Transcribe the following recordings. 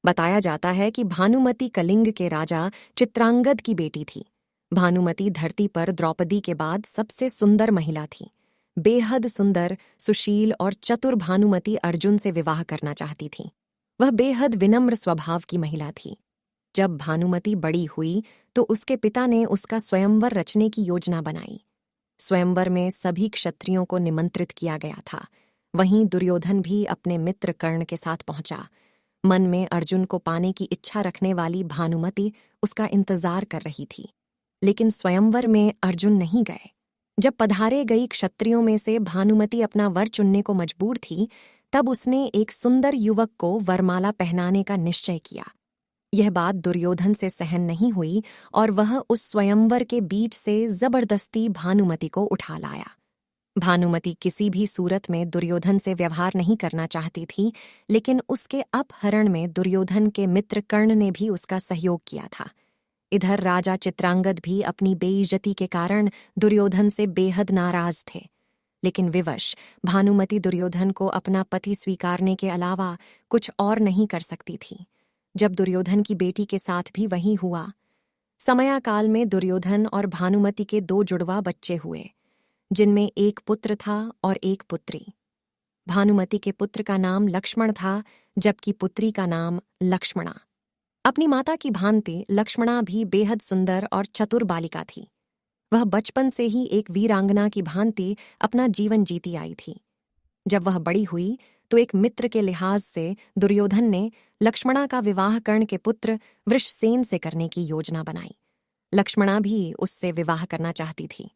बताया जाता है कि भानुमति कलिंग के राजा चित्रांगद की बेटी थी। भानुमति धरती पर द्रौपदी के बाद सबसे सुंदर महिला थी। बेहद सुंदर, सुशील और चतुर भानुमति अर्जुन से विवाह करना चाहती थी। वह बेहद विनम्र स्वभाव की महिला थी। जब भानुमति बड़ी हुई तो उसके पिता ने उसका स्वयंवर रचने की योजना बनाई। स्वयंवर में सभी क्षत्रियों को निमंत्रित किया गया था। वहीं दुर्योधन भी अपने मित्र कर्ण के साथ पहुंचा। मन में अर्जुन को पाने की इच्छा रखने वाली भानुमति उसका इंतजार कर रही थी, लेकिन स्वयंवर में अर्जुन नहीं गए। जब पधारे गई क्षत्रियों में से भानुमति अपना वर चुनने को मजबूर थी, तब उसने एक सुंदर युवक को वरमाला पहनाने का निश्चय किया। यह बात दुर्योधन से सहन नहीं हुई और वह उस स्वयंवर के बीच से जबरदस्ती भानुमति को उठा लाया। भानुमति किसी भी सूरत में दुर्योधन से व्यवहार नहीं करना चाहती थी, लेकिन उसके अपहरण में दुर्योधन के मित्र कर्ण ने भी उसका सहयोग किया था। इधर राजा चित्रांगद भी अपनी बेइज्जती के कारण दुर्योधन से बेहद नाराज थे, लेकिन विवश भानुमति दुर्योधन को अपना पति स्वीकारने के अलावा कुछ और नहीं कर सकती थी। जब दुर्योधन की बेटी के साथ भी वही हुआ। समयाकाल में दुर्योधन और भानुमति के 2 जुड़वा बच्चे हुए, जिनमें एक पुत्र था और एक पुत्री। भानुमति के पुत्र का नाम लक्ष्मण था, जबकि पुत्री का नाम लक्ष्मणा। अपनी माता की भांति लक्ष्मणा भी बेहद सुंदर और चतुर बालिका थी। वह बचपन से ही एक वीरांगना की भांति अपना जीवन जीती आई थी। जब वह बड़ी हुई तो एक मित्र के लिहाज से दुर्योधन ने लक्ष्मणा का विवाह कर्ण के पुत्र वृषसेन से करने की योजना बनाई। लक्ष्मणा भी उससे विवाह करना चाहती थी,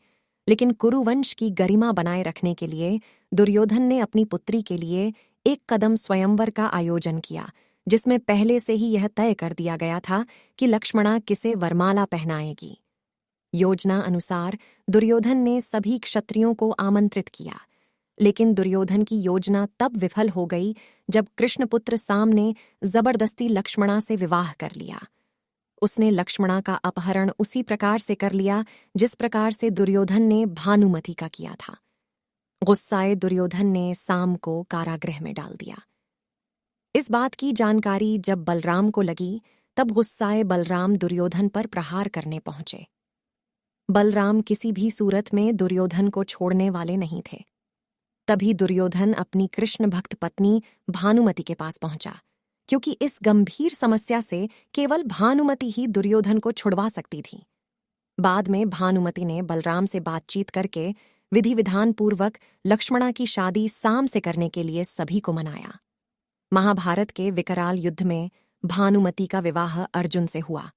लेकिन कुरुवंश की गरिमा बनाए रखने के लिए दुर्योधन ने अपनी पुत्री के लिए एक कदम स्वयंवर का आयोजन किया, जिसमें पहले से ही यह तय कर दिया गया था कि लक्ष्मणा किसे वरमाला पहनाएगी। योजना अनुसार दुर्योधन ने सभी क्षत्रियों को आमंत्रित किया, लेकिन दुर्योधन की योजना तब विफल हो गई जब कृष्णपुत्र साम ने जबरदस्ती लक्ष्मणा से विवाह कर लिया। उसने लक्ष्मणा का अपहरण उसी प्रकार से कर लिया जिस प्रकार से दुर्योधन ने भानुमति का किया था। गुस्साए दुर्योधन ने साम को कारागृह में डाल दिया। इस बात की जानकारी जब बलराम को लगी, तब गुस्साए बलराम दुर्योधन पर प्रहार करने पहुंचे। बलराम किसी भी सूरत में दुर्योधन को छोड़ने वाले नहीं थे। तभी दुर्योधन अपनी कृष्ण भक्त पत्नी भानुमति के पास पहुंचा, क्योंकि इस गंभीर समस्या से केवल भानुमति ही दुर्योधन को छुड़वा सकती थी। बाद में भानुमति ने बलराम से बातचीत करके विधि विधान पूर्वक लक्ष्मणा की शादी साम से करने के लिए सभी को मनाया। महाभारत के विकराल युद्ध में भानुमति का विवाह अर्जुन से हुआ।